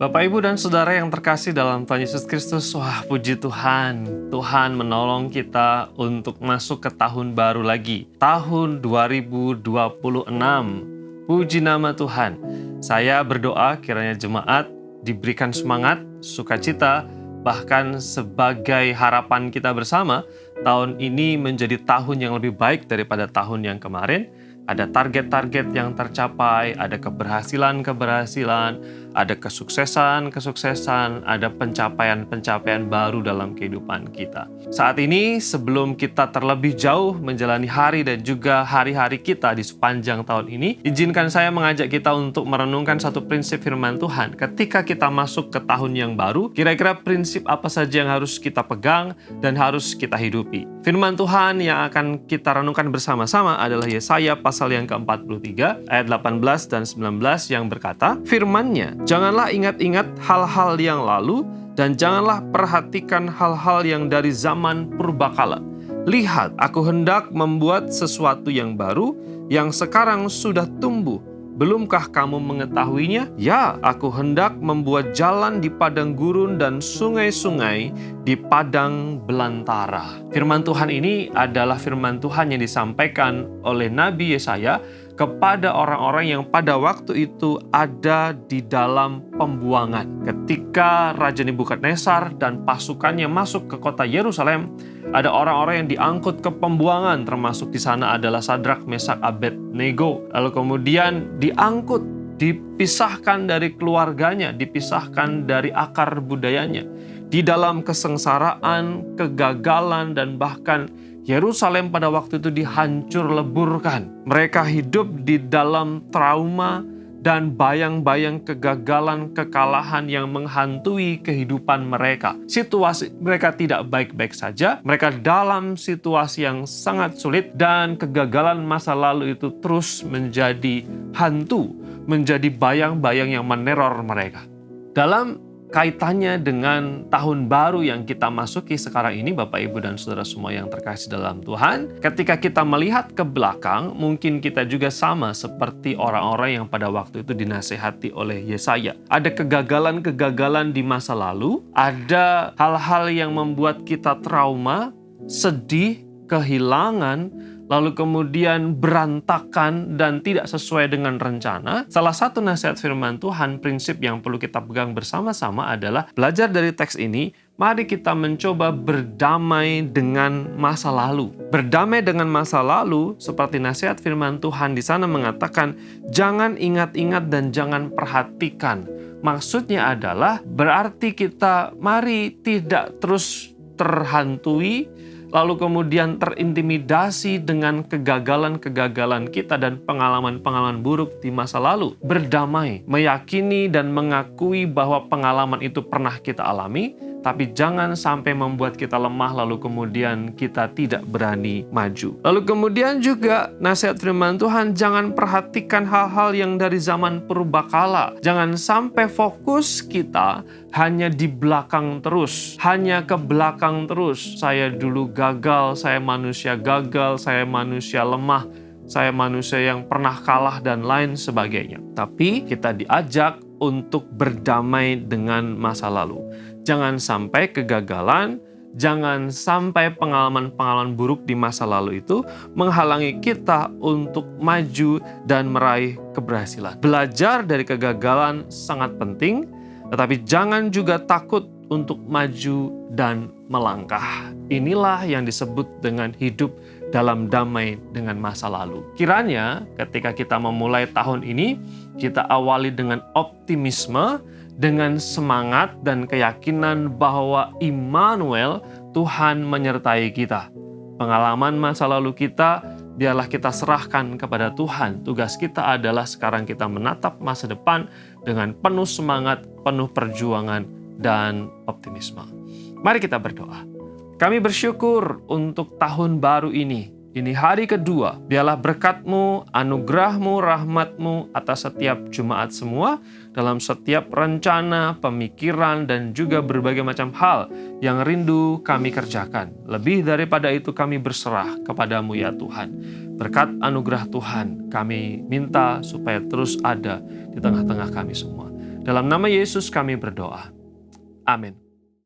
Bapak, Ibu, dan Saudara yang terkasih dalam Tuhan Yesus Kristus, wah puji Tuhan. Tuhan menolong kita untuk masuk ke tahun baru lagi, tahun 2026. Puji nama Tuhan. Saya berdoa kiranya jemaat diberikan semangat, sukacita, bahkan sebagai harapan kita bersama, tahun ini menjadi tahun yang lebih baik daripada tahun yang kemarin. Ada target-target yang tercapai, ada keberhasilan-keberhasilan, ada kesuksesan-kesuksesan, ada pencapaian-pencapaian baru dalam kehidupan kita. Saat ini, sebelum kita terlebih jauh menjalani hari dan juga hari-hari kita di sepanjang tahun ini, izinkan saya mengajak kita untuk merenungkan satu prinsip firman Tuhan. Ketika kita masuk ke tahun yang baru, kira-kira prinsip apa saja yang harus kita pegang dan harus kita hidupi. Firman Tuhan yang akan kita renungkan bersama-sama adalah Yesaya pasal yang ke-43, ayat 18 dan 19 yang berkata, firman-Nya, janganlah ingat-ingat hal-hal yang lalu, dan janganlah perhatikan hal-hal yang dari zaman purbakala. Lihat, aku hendak membuat sesuatu yang baru, yang sekarang sudah tumbuh. Belumkah kamu mengetahuinya? Ya, aku hendak membuat jalan di padang gurun dan sungai-sungai di padang belantara. Firman Tuhan ini adalah firman Tuhan yang disampaikan oleh Nabi Yesaya kepada orang-orang yang pada waktu itu ada di dalam pembuangan. Ketika Raja Nebukadnezar dan pasukannya masuk ke kota Yerusalem, ada orang-orang yang diangkut ke pembuangan, termasuk di sana adalah Sadrak, Mesak, Abednego. Lalu kemudian diangkut, dipisahkan dari keluarganya, dipisahkan dari akar budayanya. Di dalam kesengsaraan, kegagalan, dan bahkan Yerusalem pada waktu itu dihancur leburkan. Mereka hidup di dalam trauma dan bayang-bayang kegagalan, kekalahan yang menghantui kehidupan mereka. Situasi mereka tidak baik-baik saja. Mereka dalam situasi yang sangat sulit dan kegagalan masa lalu itu terus menjadi hantu, menjadi bayang-bayang yang meneror mereka. Dalam kaitannya dengan tahun baru yang kita masuki sekarang ini, Bapak, Ibu, dan Saudara semua yang terkasih dalam Tuhan, ketika kita melihat ke belakang, mungkin kita juga sama seperti orang-orang yang pada waktu itu dinasehati oleh Yesaya. Ada kegagalan-kegagalan di masa lalu, ada hal-hal yang membuat kita trauma, sedih, kehilangan, lalu kemudian berantakan dan tidak sesuai dengan rencana. Salah satu nasihat firman Tuhan, prinsip yang perlu kita pegang bersama-sama adalah belajar dari teks ini, mari kita mencoba berdamai dengan masa lalu. Berdamai dengan masa lalu, seperti nasihat firman Tuhan di sana mengatakan, jangan ingat-ingat dan jangan perhatikan. Maksudnya adalah berarti kita mari tidak terus terhantui, lalu kemudian terintimidasi dengan kegagalan-kegagalan kita dan pengalaman-pengalaman buruk di masa lalu. Berdamai, meyakini dan mengakui bahwa pengalaman itu pernah kita alami, tapi jangan sampai membuat kita lemah lalu kemudian kita tidak berani maju. Lalu kemudian juga nasihat firman Tuhan, jangan perhatikan hal-hal yang dari zaman purbakala. Jangan sampai fokus kita hanya di belakang terus, hanya ke belakang terus. Saya dulu gagal, saya manusia gagal, saya manusia lemah, saya manusia yang pernah kalah dan lain sebagainya. Tapi kita diajak untuk berdamai dengan masa lalu. Jangan sampai kegagalan, jangan sampai pengalaman-pengalaman buruk di masa lalu itu menghalangi kita untuk maju dan meraih keberhasilan. Belajar dari kegagalan sangat penting, tetapi jangan juga takut untuk maju dan melangkah. Inilah yang disebut dengan hidup dalam damai dengan masa lalu. Kiranya ketika kita memulai tahun ini, kita awali dengan optimisme, dengan semangat dan keyakinan bahwa Immanuel, Tuhan menyertai kita. Pengalaman masa lalu kita, biarlah kita serahkan kepada Tuhan. Tugas kita adalah sekarang kita menatap masa depan dengan penuh semangat, penuh perjuangan, dan optimisme. Mari kita berdoa. Kami bersyukur untuk tahun baru ini. Ini hari kedua, biarlah berkat-Mu, anugerah-Mu, rahmat-Mu atas setiap jemaat semua, dalam setiap rencana, pemikiran, dan juga berbagai macam hal yang rindu kami kerjakan. Lebih daripada itu kami berserah kepada-Mu ya Tuhan. Berkat anugerah Tuhan, kami minta supaya terus ada di tengah-tengah kami semua. Dalam nama Yesus kami berdoa. Amin.